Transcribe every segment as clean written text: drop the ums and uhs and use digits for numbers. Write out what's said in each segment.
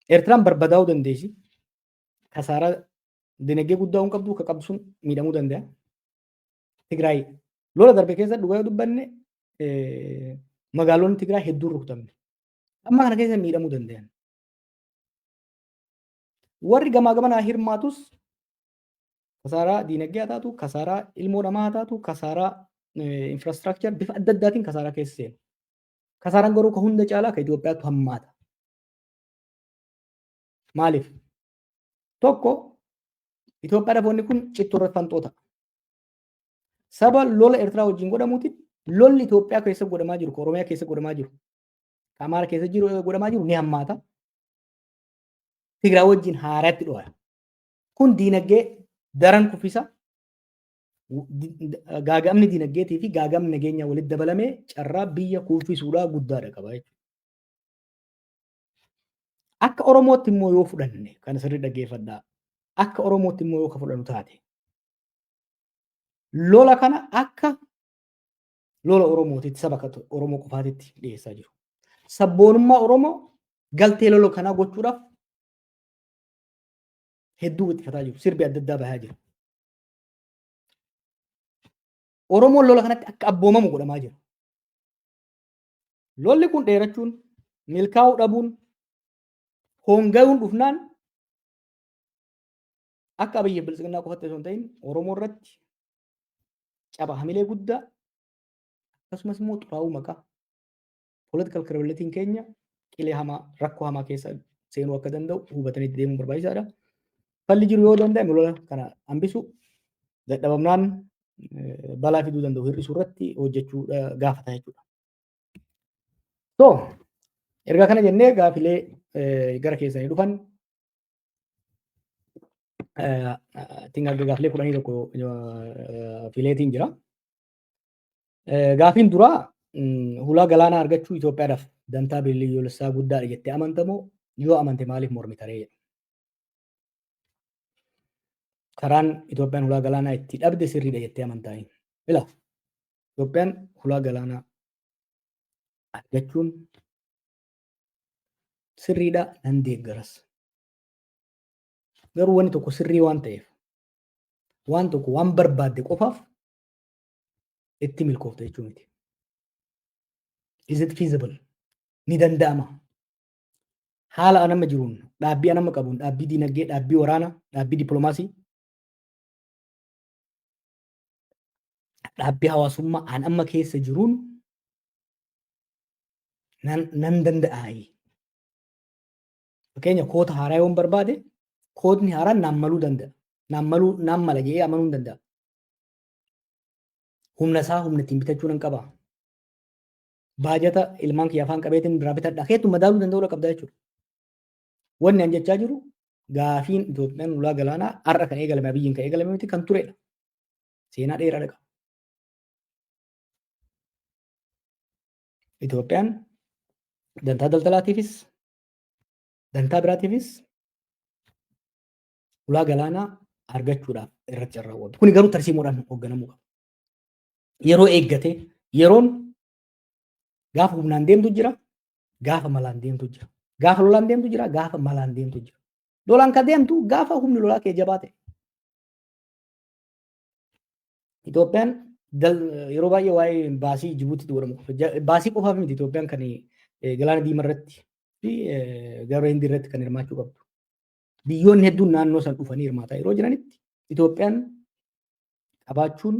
Eertiraan barbadaa'uu dandeessi. Kasaaraa dinagdee guddaa hin qabdu, ka qabdu sun miidhamuu danda'a. Tigraay lola darbe keessa dhugaa dubbanne magaalonni Tigraay hedduun rukutamne. Amma kana keessa miidhamuu danda'an. Warri gamaa gamanaa hirmaatus kasaaraa dinagdee haa taatu, kasaaraa ilmoo namaa haa taatu, kasaaraa infraastiraakchar bifa adda addaatiin kasaaraa keessa seenu. Kasaaraan garuu ka hunda caalaa ka Itoophiyaatu hammaata. Maaliif? Tokko Itoophiyaa dhaboonni kun cittoo irratti fanxoota. Saba lola Eertiraa wajjin godhamuutiin lolli Itoophiyaa keessa godhamaa jiru, Oromiyaa keessa godhamaa jiru, Amaara keessa godhamaa jiru ni hammaata. Tigraay wajjin haaraatti dho'a. Kun diinagdee daran kuffisa. Gaagamni diinagdeetii fi gaagamni nageenyaa walitti dabalamee carraa biyya kuffisuudhaa guddaadha qaba jechuudha. Akka Oromootti immoo yoo fudhanne kan sirrii dhaggeeffadhaa. Akka Oromootti immoo yoo ka fudhannu taate lola kana akka lola Oromootitti saba Oromoo qofaatitti dhiyeessaa jiru. Sabboonummaa Oromoo galtee lola kanaa gochuudhaaf hedduu wixxifataa jiru. Sirbi adda addaa bahaa jiru. Oromoon lola kanatti akka abboomamu godhamaa jira. Lolli kun dheerachuun, milkaa'uu dhabuun, hoonga'uun dhufnaan akka biyya bilisignaa qofatti osoo hin ta'in Oromoo irratti caba hamilee guddaa akkasumas immoo xuraa'uu maqaa political credibility'n keenya qilee hamaa rakkoo hamaa keessa seenuu akka danda'u hubatanii deemuun barbaachisaadha. Falli jiru yoo danda'ame lola kana hambisuu dadhabamnaan balaa fiduu danda'u hir'isuu irratti hojjechuu gaafata jechuudha. So erga kana jennee gaafilee gara keessanii dhufan gaafilee 11 fileetiin jira. Gaafiin duraa hulaa galaanaa argachuu Itoophiyaadhaaf dantaa biyyoolessaa guddaadha jettee amantamoo yoo amante maaliif mormitaree? Karaan Itoophiyaan hulaa galaanaa itti dhabde sirriidha jettee amantaa? Ila Itoophiyaan hulaa galaanaa argachuun sirriidha nan deeggaras. Garuu wanni tokko sirrii waan ta'eef waan tokko waan barbaadde qofaaf itti milkoofta jechuu miti. Is it feasible? Ni danda'ama. Haala anama jiruun, dhaabbii anama qabuun, dhaabbii dinagdee, dhaabbii waraanaa, dhaabbii dippiloomaasii, dhaabbii hawaasummaa an amma keessa jiruun nan danda'aayi. Fakkeenya koota haaraa yoon barbaade kootni haaraan naan maluu danda'a. Naan mala jedhee amanuu hin danda'a. Humna isaa humna ittiin bitachuu nan qaba. Baajata ilmaan kiyya afaan qabeetiin biraa bitadha. Keetu madaaluu danda'uu qabda jechuudha. Wanni an jechaa jiru gaafiin Itoophiyaan hulaa galaanaa har'a kan eegalame biyyiin kan eegalame miti kan turedha. Seenaa dheeraadha qaba. Itoophiyaan dantaa daldalaatiifis dantaa biraatiifis hulaa galaanaa argachuudhaaf irratti carraawwatu. Kuni garuu tarsiimoodhaan hoogganamuu qaba. Yeroo eeggate yeroon gaafa humnaan deemtu jira, gaafa malaan deemtu jira. Gaafa lolaan deemtu jira, gaafa malaan deemtu jira. Lolaan kan deemtu gaafa humni lolaa kee jabaa ta'e. Itoophiyaan yeroo baay'ee waa'ee baasii Jibuutiitti godhamu. Baasii qofaaf miti Itoophiyaan kan galaana diimaa irratti fi gara Hindii irratti kan hirmaachuu qabdu. Biyyoonni hedduun naannoo san dhufanii hirmaataa yeroo jiranitti Itoophiyaan qabaachuun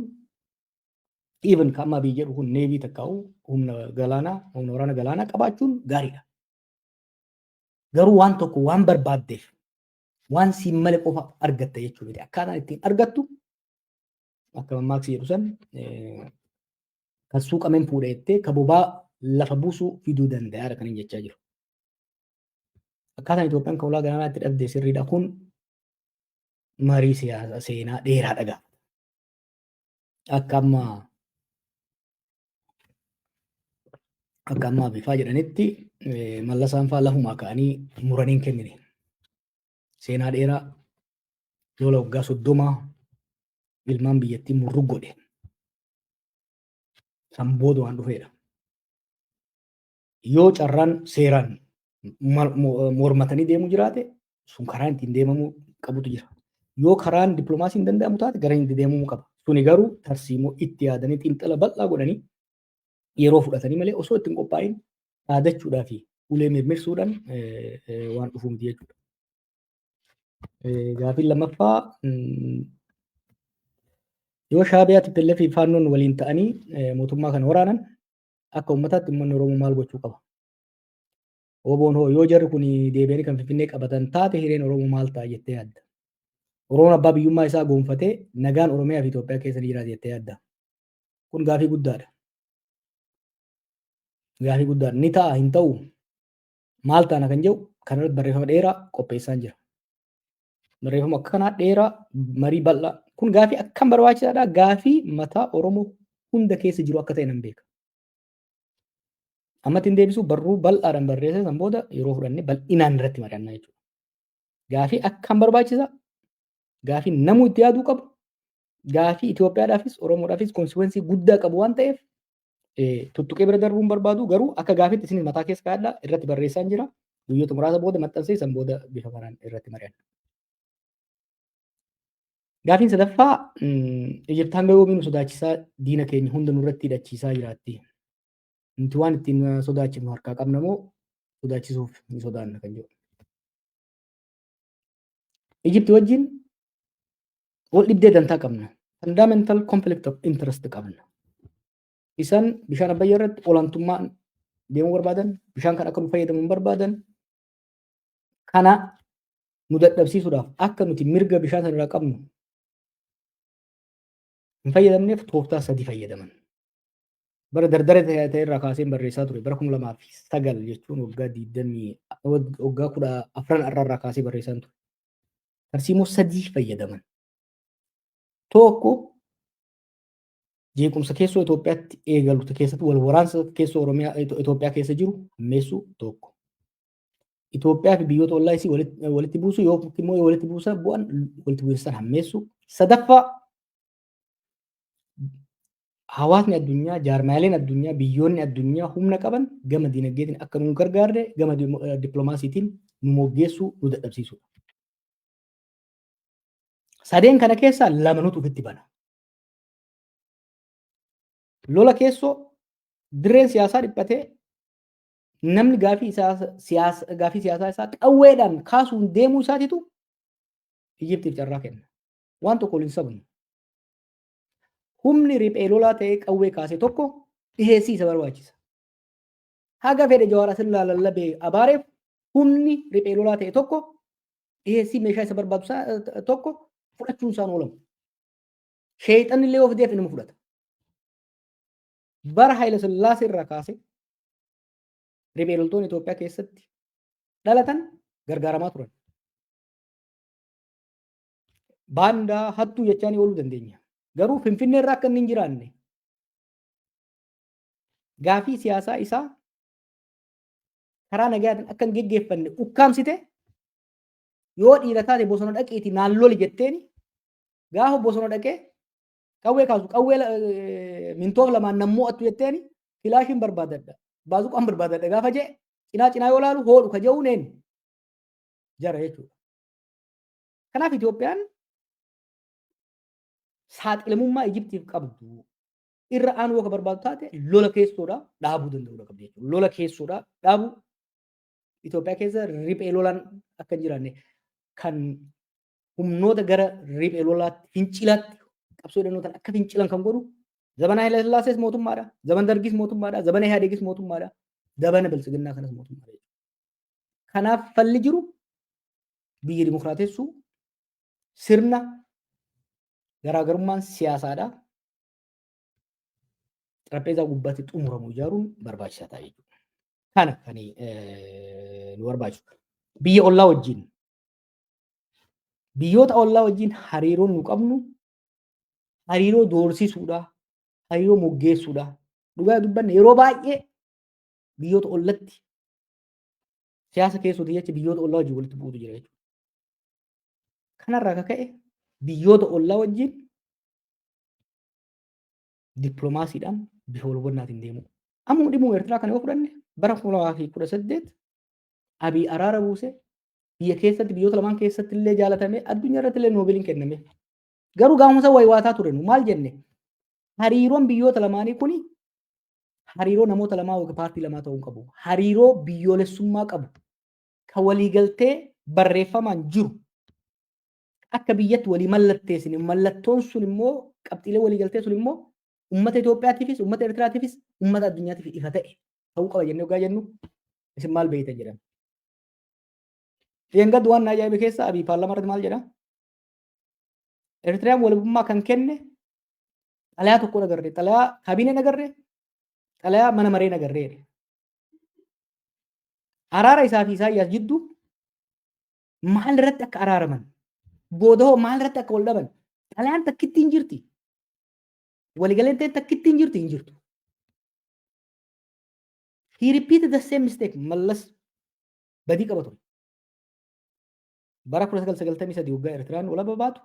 even kan amma biyya jedhu kun neebii takkaa'u humna waraana galaanaa qabaachuun gaariidha. Garuu waan tokko waan barbaaddeef waan siin malee qofa argatta jechuu miti. Akkaataan ittiin argattu akka mammaaksi jedhu san kan suuqameen fuudha jettee ka bobaa lafa buusuu fiduu danda'aadha kan hin jechaa jiru. Akkaataan Itoophiyaan kan hulaa galaanaa itti dhabde sirriidha kun marii siyaasaa seenaa dheeraa dhagaa. Akka ammaa bifaa jedhanitti mallasaan fa'aa lafumaa ka'anii muraniin kennine. Seenaa dheeraa lola waggaa 30 ilmaan biyyattii murru godhe. San booda waan dhufeedha. Yoo carraan seeraan mormatanii deemuu jiraate sun karaan ittiin deemamuu qabutu jira. Yoo karaan dippiloomaasiin danda'amu taate gara inni deemamuu qaba. Suni garuu tarsiimoo itti yaadanii xiinxala bal'aa godhanii yeroo fudhatanii malee osoo ittiin qophaa'in dhaadachuudhaa fi ulee mirmirsuudhaan waan dhufuu miti jechuudha. Gaafiin lammaffaa yoo Shaabiyaa TPLF fi faannoon waliin ta'anii mootummaa kana waraanan akka uummataatti uummanni Oromoo maal gochuu qaba? Oboon hoo yoo jarri kun deebi'anii kan Finfinnee qabatan taate hireen Oromoo maal ta'a jettee yaadda? Oromoon abbaa biyyummaa isaa gonfatee nagaan Oromiyaa fi Itoophiyaa keessa ni jiraata jettee yaadda? Kun gaafii guddaadha. Gaafii guddaadha. Ni ta'a hin ta'u maal taana kan jedhu kanarratti barreeffama dheeraa qopheessaan jira. Barreeffama akka kanaa dheeraa marii bal'aa. Kun gaafii akkam barbaachisaadha. Gaafii mataa Oromoo hunda keessa jiru akka ta'e nan beeka. Ammatti hin deebisu barruu bal'aadhaan barreessee san booda yeroo fudhannee bal'inaan irratti mari'annaa jechuudha. Gaafii akkam barbaachisa. Gaafii namuu itti yaaduu qabu. Gaafii Itoophiyaadhaafis Oromoodhaafis konsikwensii guddaa qabu waan ta'eef tuttuqee bira darbuun barbaadu garuu akka gaafiitti isin mataa keessa kaa'adhaa irratti barreessaan jira. Guyyoota muraasa booda maxxansee san booda bifa kanaan irratti mari'anna. Gaafiin sadaffaa Ijipti hanga yoomiin sodaachisaa diina keenya hunda nurratti hidhachiisaa jiraatti. Nuti waan ittiin sodaachifnu harkaa qabna moo sodaachisuuf ni sodaanna kan jedhu. Ijipti wajjin wal dhibdee dantaa qabna. Fundamental conflict of interest qabna. Isaan bishaan Abbayyaa irratti olaantummaan deemuu barbaadan, bishaan kan akka nu fayyadamu hin barbaadan. Kana nu dadhabsiisuudhaaf akka nuti mirga bishaan sana irraa qabnu hin fayyadamneef tooftaa sadii fayyadaman. Bara dardara ta'e irraa kaaseen barreessaa ture. Bara 2009 jechuun waggaa 14 irraa kaasee barreessaan ture. Tarsiimoo sadii fayyadaman. Tokko jeequmsa keessoo Itoophiyaatti eegalu keessatti wal waraansa keessoo Oromiyaa Itoophiyaa keessa jiru hammeessuu tokko. Itoophiyaa fi biyyoota ollaa isii walitti buusu yookiin immoo walitti buusa bu'an walitti buusan hammeessuu. Sadaffaa hawaasni addunyaa, jaarmaaleen addunyaa, biyyoonni addunyaa humna qaban gama dinagdeetiin akka nu gargaarre gama dippiloomaasiitiin nu moggeessuu nu dadhabsiisudha. Sadeen kana keessaa lama nutu ofitti bana. Lola keessoo dirreen siyaasaa dhiphatee namni gaafii siyaasaa isaa qawweedhaan kaasuun deemuu isaatitu Ijiptiif carraa kenna. Waan tokko waliin sabnu. Humni riphee lolaa ta'ee qawwee kaase tokko dhiheessii isa barbaachisa. Haga fedhe Jawaar Asirraa lallabee abaareef humni riphee lolaa ta'e tokko dhiheessii meeshaa isa barbaachisu tokko fudhachuun isaan oolamu. Sheexanni illee of deef inni fudhata. Bara Haayila Sillaasee irraa kaase riphee loltoonni Itoophiyaa keessatti dhalatan gargaaramaa turan. Baandaa hattuu jechaan ooluu dandeenya. Garuu Finfinnee irraa akka inni hin jiraanne gaafii siyaasaa isaa karaa nagaatiin akka hin geggeeffanne ukkaamsite yoo dhiira taate bosona dhaqiitii naan loli jetteeni gaafa bosona dhaqee qawwee kaasu qawwee mintoof lamaan nan mo'attu jetteeni filaashiin barbaadadha baazuqaan barbaadadha gaafa jee cinaa yoo laalu hoodhu ka je'uu neen jara jechuudha. Kanaaf Itoophiyaan saaxilamummaa Ijiptiif qabdu irra aanuu akka barbaadu taate lola keessoodhaa dhaabuu danda'uu qabdi jechuudha. Lola keessoodhaa dhaabuu Itoophiyaa keessa riphee lolaan akka hin jiraanne kan humnoota gara riphee lolaatti fincilaatti qabsoo hidhannootaan akka fincilan kan godhu zabana Haayila Sillaasees mootummaadha, zabana Dargis mootummaadha, zabana Ihaadeegis mootummaadha, zabana Biltsiginnaa kanas mootummaadha. Kanaaf falli jiru biyya dimokiraatessuu sirna garaagarummaan siyaasaadha. Xarapheezaa gubbaatti xumuramu ijaaruun barbaachisaa ta'a jechuudha. Kana kan nu barbaachisu. Biyya ollaa wajjin biyyoota ollaa wajjin hariiroon nu qabnu hariiroo doorsisuudha, hariiroo moggeessuudha. Dhugaa dubbanne yeroo baay'ee biyyoota ollatti siyaasa keessooti jecha biyyoota ollaa wajjin walitti bu'uutu jira jechuudha. Kanarraa akka ka'e biyyoota ollaa wajjin dippiloomaasiidhaan bifa wal hubannaatiin deemu. Amma dhimma Eertiraa kana yoo fudhanne bara 2018 Abiy araara buuse biyya keessatti biyyoota lamaan keessatti illee jaalatame addunyaa irratti illee noobeeliin kenname. Garuu gaa'umsa wayiwaataa ture nu maal jenne hariiroon biyyoota lamaanii kuni hariiroo namoota lamaa yookiin paartii lamaa ta'uu qabu. Hariiroo biyyoolessummaa qabu. Kan waliigaltee barreeffamaan jiru. Akka biyyatti walii mallatteessine mallattoon sun immoo qabxiilee waliigaltee sun immoo uummata Itoophiyaatiifis uummata Eertiraatiifis uummata addunyaatiif ifa ta'e ta'uu qaba jennee ogaa jennu isin maal beektan jedhama. Dheengaddu waan ajaa'iba keessa Abiy paarlaamaa irratti maal jedha? Eertiraan walabummaa kan kenne xalayaa tokko agarree xalayaa kaabineen agarree xalayaa mana mareen agarree. Araara isaa fi Isaayyaas jidduu maal irratti akka araaraman boodahoo maal irratti akka wal dhaban xalayaan takkitti hin jirti. Waliigalteen takkitti hin jirti hin jirtu. He repeated the same mistake. Mallas badii qaba ture. Bara 1993 waggaa Eertiraan walaba baatu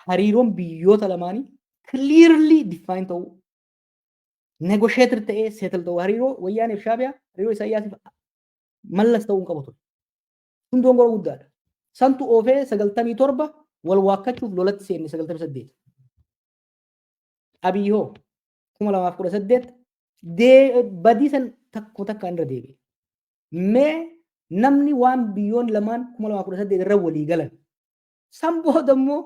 hariiroon biyyoota lamaanii clearly define ta'uu negotiator ta'ee settle ta'uu hariiroo wayyaanee fi shaabiyaa hariiroo Isaayyaasiif mallas ta'uu hin qabu ture. Kun dongora guddaadha. Santu oofee 97 wal waakkachuuf lolatti seenne 98. Abiy hoo 2018 badii san takko takkaan irra deebi'e. Mee namni waan biyyoon lamaan 2018 irra walii galan san booda immoo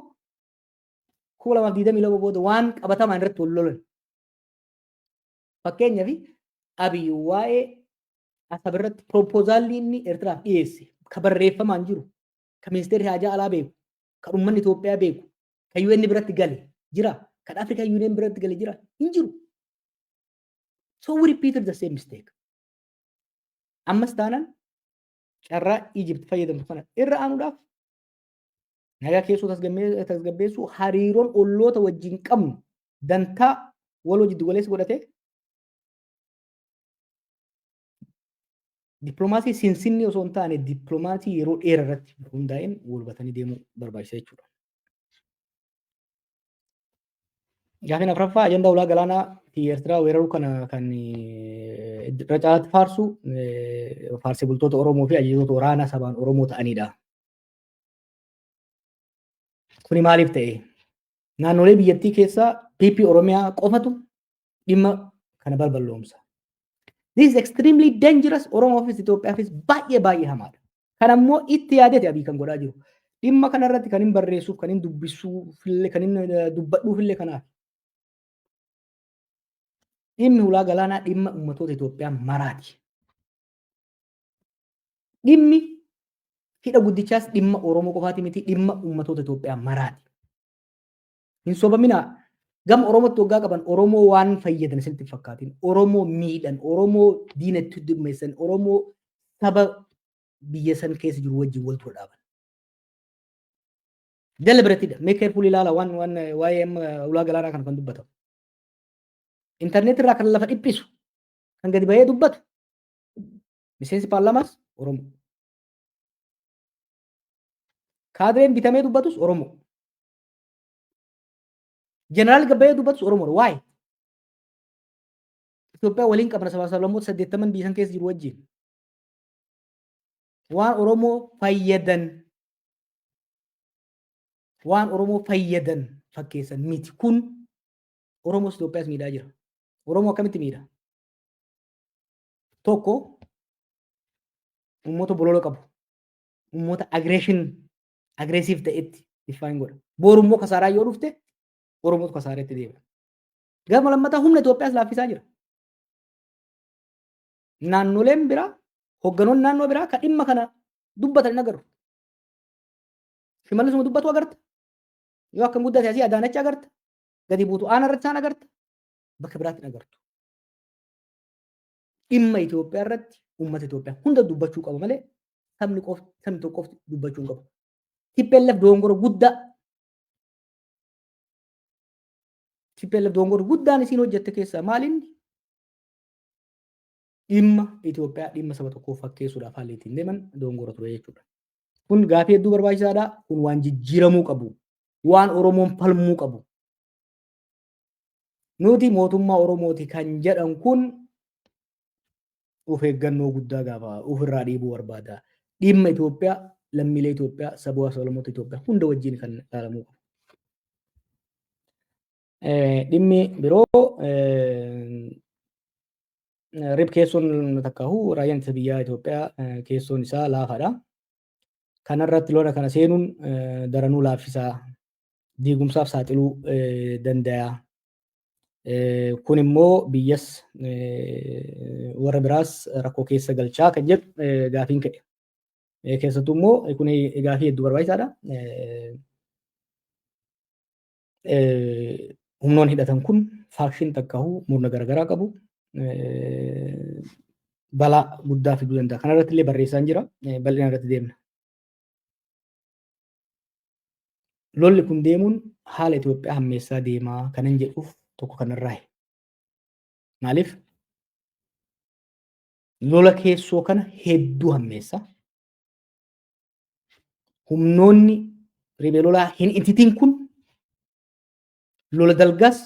2022 booda waan qabatamaan irratti wal lolan. Fakkeenyaaf Abiy waa'ee Asab irratti proposaalli inni Eertiraaf dhiyeesse kan barreeffamaan jiru kan ministeerri haajaa alaa beeku kan uummanni Itoophiyaa beeku kan UN biratti gale jira kan Afrikaa UN biratti gale jira hin jiru. So we repeated the same mistake. Ammas taanaan carraa Egypt fayyadamtu kana irra aanuudhaaf nagaa keessoo tasgabbeessu hariiroon olloota wajjin qabnu dantaa waloo jiddu galeessa godhatee dippiloomaasii sinsinni osoo hin taane dippiloomaasii yeroo dheeraa irratti hundaa'een wal hubatanii deemuu barbaachisa jechuudha. Gaaffiin afuraffaa ajandaa ulaa galaanaa fi Eertiraa weeraruu kana kan irra caalaatti faarsu faarsee bultoota Oromoo fi ajajjoota waraanaa sabaan Oromoo ta'anidha. Kuni maaliif ta'e? Naannolee biyyattii keessaa PP Oromiyaa qofatu dhimma kana balballoomsa. This is extremely dangerous. Oromoofis Itoophiyaafis baay'ee hamaadha. Kan ammoo itti yaadate Abiy kan godhaa jiru. Dhimma kanarratti kan hin barreessuuf, kan hin dubbisuufillee, kan hin dubbadhuufillee kanaaf. Dhimmi ulaa galaanaa dhimma uummattoota Itoophiyaa maraati. Dhimmi hidha guddichaas dhimma Oromoo qofaati miti dhimma uummattoota Itoophiyaa maraati. Hin sobaminaa. Gama Oromootti waggaa qaban Oromoo waan fayyadan isinitti fakkaatin. Oromoo miidhan, Oromoo diinatti dhimmeessan, Oromoo saba biyya san keessa jiru wajjin wal tura dhaaban. Deliberatedha. Mee careful ilaala waan waa'ee ulaa galaanaa kana kan dubbatamu. Internet irraa kan lafa dhiphisu, kan gadi bahee dubbatu. Miseensi paarlaamaas Oromoo. Kaadireen bitamee dubbatus Oromoo. Jeneraal Gabbayee dubbatus Oromoodha. Waa'ee Itoophiyaa waliin qabna sablammoota 80 biyya san keessa jiru wajjin. Waan Oromoo fayyadan fakkeessan miti. Kun Oromoos Itoophiyaas miidhaa jira. Oromoo akkamitti miidha? Tokko uummata bolola qabu. Uummata aggressive ta'etti define godha. Boorummoo kasaaraa yoo dhufte Oromootu kasaareetti deema. Gama lammataa humna Itoophiyaas laaffisaa jira. Naannoleen biraa, hogganoonni naannoo biraa kan dhimma kana dubbatan hin agarru. Shimallisuma dubbatu agarta. Yoo akkam guddate asii Adaanach agarta. Gadi buutu Aanaa irratti isaan agarta. Bakka biraatti hin agartu. Dhimma Itoophiyaa irratti uummata Itoophiyaa hunda dubbachuu qaba malee sabni tokko qofti dubbachuu hin qabu. TPLF dongora guddaan isiin hojjette keessaa maalinni dhimma Itoophiyaa dhimma saba tokkoo fakkeessuudhaaf haalli ittiin deeman dongora ture jechuudha. Kun gaaffii hedduu barbaachisaadha. Kun waan jijjiiramuu qabu. Waan Oromoon falmuu qabu. Nuti mootummaa Oromooti kan jedhan kun of eeggannoo guddaa gaafa ofirraa dhiibuu barbaada. Dhimma Itoophiyaa, lammiilee Itoophiyaa, sabaa sablammoota Itoophiyaa hunda wajjin kan ilaalamuu qabu. Dhimmi biroo rib keessoon takkaahu raayyaan ittisa biyyaa Itoophiyaa keessoon isaa laafaadha. Kanarratti lola kana seenuun daranuu laaffisaa diigumsaaf saaxiluu danda'a. Kun immoo biyyas warra biraas rakkoo keessa galchaa kan jedhu gaafiin ka'e. Keessattuu immoo kun gaafii hedduu barbaachisaadha. Humnoonni hidhatan kun faakshin takkaahu murna garaagaraa qabu. Balaa guddaa fiduu danda'a. Kanarratti illee barreessaan jira. Bal'ina irratti deemna. Lolli kun deemuun haala Itoophiyaa hammeessaa deemaa kanan jedhuuf tokko kanarraa. Maaliif? Lola keessoo kana hedduu hammeessa. Humnoonni riphee lolaa hin ititiin kun lola dalgaas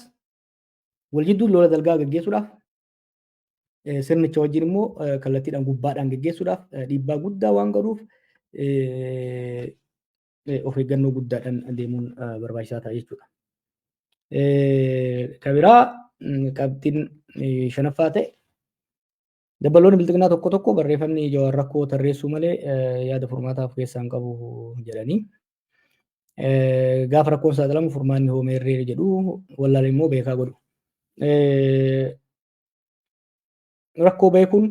wal jidduu lola dalgaa gaggeessuudhaaf sirnicha wajjin immoo kallattiidhaan gubbaadhaan gaggeessuudhaaf dhiibbaa guddaa waan godhuuf of eeggannoo guddaadhaan deemuun barbaachisaa ta'a jechuudha. Kabiraa qabxiin shanaffaa ta'e dabaloonni bilxiginaa tokko tokko barreeffamni Jawaar rakkoo tarreessuu malee yaada furmaataaf keessaa hin qabu jedhanii. Gaafa rakkoon saaxilamu furmaanni hoomeerree jedhu wallaala immoo beekaa godhu. Rakkoo beekuun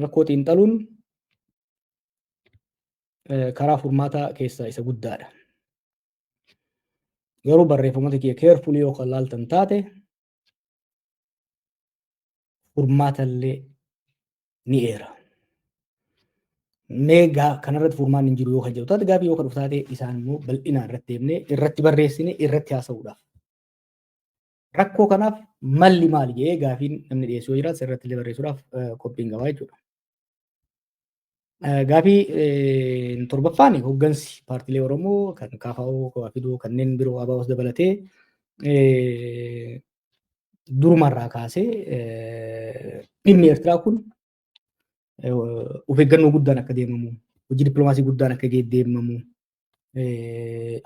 rakkoo xiinxaluun karaa furmaataa keessaa isa guddaadha. Garuu barreeffamoota kee keerfulii yoo kan laaltan taate furmaatallee ni eera. Meegaa kanarratti furmaan hin jiru yoo kan jedhu taate gaafii yoo kan dhufu taate isaan immoo bal'inaan irratti deemnee irratti barreessine irratti haasa'uudhaaf. Rakkoo kanaaf malli maali jedhee gaafiin namni dhiyeessu yoo jiraatu irratti illee barreessuudhaaf qophiin qabaa jechuudha. Gaafii torbaffaan hooggansi paartiilee Oromoo kan KFO, Kawafidoo kanneen biroo ABOs dabalatee durumarraa kaasee dhimmi Eertiraa kun of eeggannoo guddaan akka deemamu, hojii dippiloomaasii guddaan akka deemamu,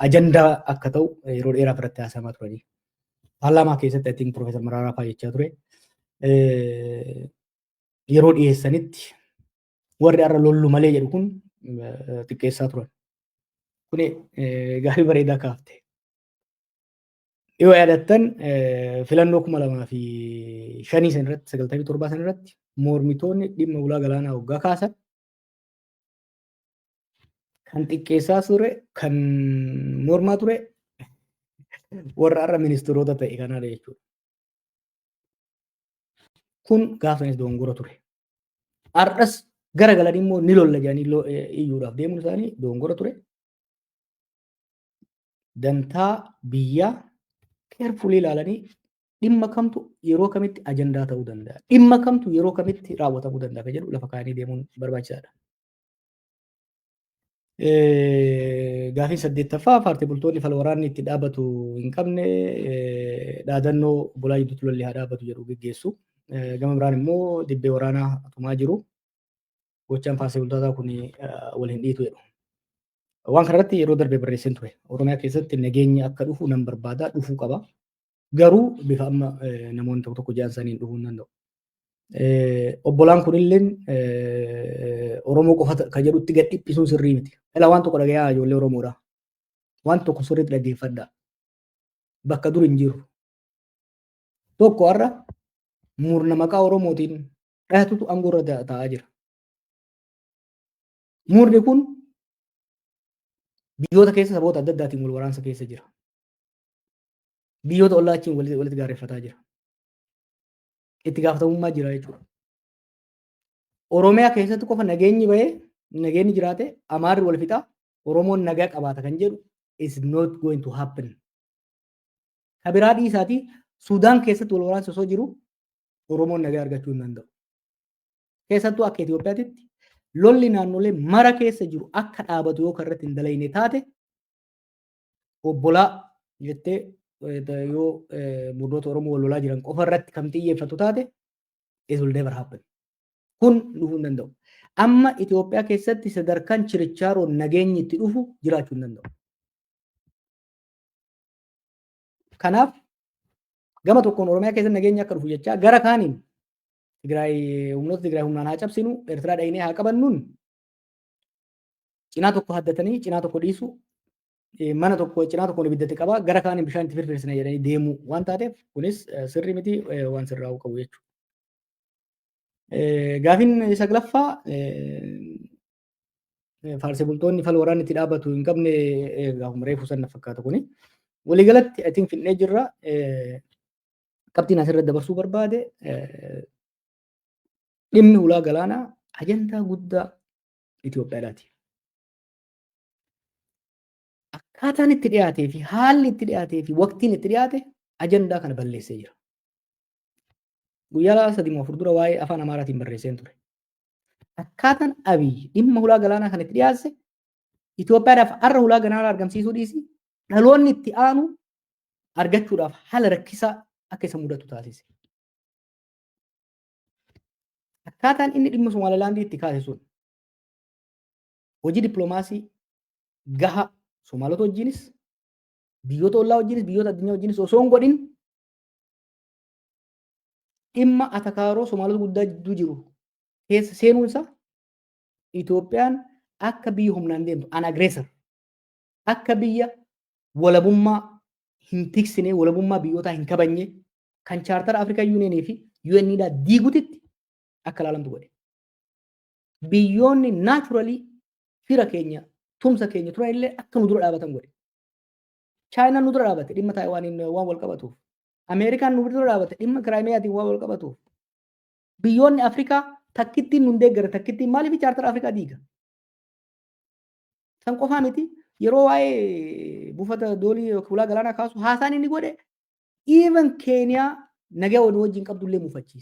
ajandaa akka ta'u yeroo dheeraaf irratti haasa'amaa turanii. Paarlaamaa keessatti I think Profeesar Maraaraa fa'aa jechaa ture. Yeroo dhiyeessanitti warri har'a lollu malee jedhu kun xiqqeessaa turan. Kuni gaafii bareedaa kaafte. Yoo yaadattan filannoo 2005 sanarratti 97 sanarratti mormitoonni dhimma ulaa galaanaa hoggaa kaasan kan xiqqeessaa ture kan mormaa ture warra har'a ministeerota ta'e kanaadha jechuudha. Kun gaafa dogongora ture. Har'as gara galanii immoo ni lolla jedhanii iyyuudhaaf deemuun isaanii dogongora ture. Dantaa biyyaa keerfulii ilaalanii dhimma kamtu yeroo kamitti ajandaa ta'uu danda'a. Dhimma kamtu yeroo kamitti raawwatamuu danda'a kan jedhu lafa kaa'anii deemuun barbaachisaadha. Gaafiin 8ffaa paartii bultoonni fala waraanni itti dhaabatu hin qabne dhaadannoo bulaa jidduutti lolli haa dhaabatu jedhu gaggeessu. Gama biraan immoo dibbee waraanaa tumaa jiru. Gochaan paartii bultootaa kun wal hin dhiitu jedhu. Waan kanarratti yeroo darbe barreessin ture. Oromiyaa keessatti nageenya akka dhufu nan barbaada dhufuu qaba. Garuu bifa amma namoonni tokko tokko ja'an saniin dhufuu hin danda'u. Obbolaan kunillee Oromoo qofa kan jedhutti gad dhiphisuun sirrii miti. Ilaa waan tokko dhagayaa ijoollee Oromoodha. Waan tokko sirriitti dhaggeeffadhaa. Bakka dur hin jiru. Tokko har'a murna maqaa Oromootiin dhahatutu aangoo irra taa'aa jira. Murni kun biyyoota keessa saboota adda addaatiin wal waraansa keessa jira. Biyyoota ollaachiin walitti gaarreeffataa jira. Itti gaafatamummaa jira jechuudha. Oromiyaa keessatti qofa nageenyi bahee nageenyi jiraate Amaarri wal fixaa Oromoon nagaa qabaata kan jedhu is not going to happen. Kabiraa dhiisaatii Suudaan keessatti wal waraansa osoo jiru Oromoon nagaa argachuu hin danda'u. Keessattuu akka Itoophiyaatti lolli naannolee mara keessa jiru akka dhaabatu yoo irratti hin dalayne taate obbolaa jettee yoo murnoota Oromoo wal lolaa jiran qofa irratti kan xiyyeeffatu taate It will never happen. Kun dhufuu hin danda'u. Amma Itoophiyaa keessatti sadarkaan chirichaaroon nageenyi itti dhufu jiraachuu hin danda'u. Kanaaf gama tokkoon Oromiyaa keessatti nageenyi akka dhufu jechaa gara kaaniin humnoota Tigraay humnaan haa cabsinu Eertiraa dhahinee haa qabannuun cinaa tokko haddatanii cinaa tokko dhiisu mana tokko cinaa tokkoon ibiddatti qabaa gara kaaniin bishaan itti firfirsina jedhanii deemuu waan taateef kunis sirri miti waan sirraa'uu qabu jechuudha. Gaafiin isa saglaffaa faarsee bultoonni fal waraanni itti dhaabatu hin qabne gaafuma reefu sanna fakkaata kuni. Waliigalatti I think finnee jirra. Qabxiin asirratti dabarsuu barbaade dhimmi ulaa galaanaa ajandaa guddaa Itoophiyaadhaati. Akkaataan itti dhiyaatee fi haalli itti dhiyaatee fi waqtiin itti dhiyaate ajandaa kana balleessee jira. Guyyaa 3-4 dura waa'ee afaan Amaaraatiin barreesseen ture. Akkaataan Abiyyi dhimma ulaa galaanaa kana itti dhiyaatse Itoophiyaadhaaf har'a ulaa galaanaa argamsiisuu dhiisi dhaloonni itti aanu argachuudhaaf haala rakkisaa akka isa mudatu taasise. Akkaataan inni dhimma Somaalilaandii itti kaase sun hojii dippiloomaasii gahaa Somaalota wajjinis biyyoota ollaa wajjinis biyyoota addunyaa wajjinis osoo hin godhin dhimma atakaaroo Somaalota guddaa jidduu jiru keessa seenuun isaa Itoophiyaan akka biyya humnaan deemtu an agreessor akka biyya walabummaa hin tiksine walabummaa biyyootaa hin kabajne kan chaartara Afrikaa Yuuniyeenii fi UN'dhaa diigutitti akka ilaalamtu godhe. Biyyoonni naachuralii fira keenya tumsa keenya turan illee akka nu dura dhaabatan godhe. Chaayinaan nu dura dhaabate dhimma Taayiwaaniin waan wal qabatuuf. Ameerikaan nu dura dhaabate dhimma Kiraayimiyaatiin waan wal qabatuuf. Biyyoonni Afrikaa takkittiin nu deeggare takkittiin maaliif chaartara Afrikaa diiga? San qofaa miti yeroo waa'ee buufata doolii ulaa galaanaa kaasu haasaan inni godhe even Keeniyaa nagaa wajjin qabdullee muufachiise.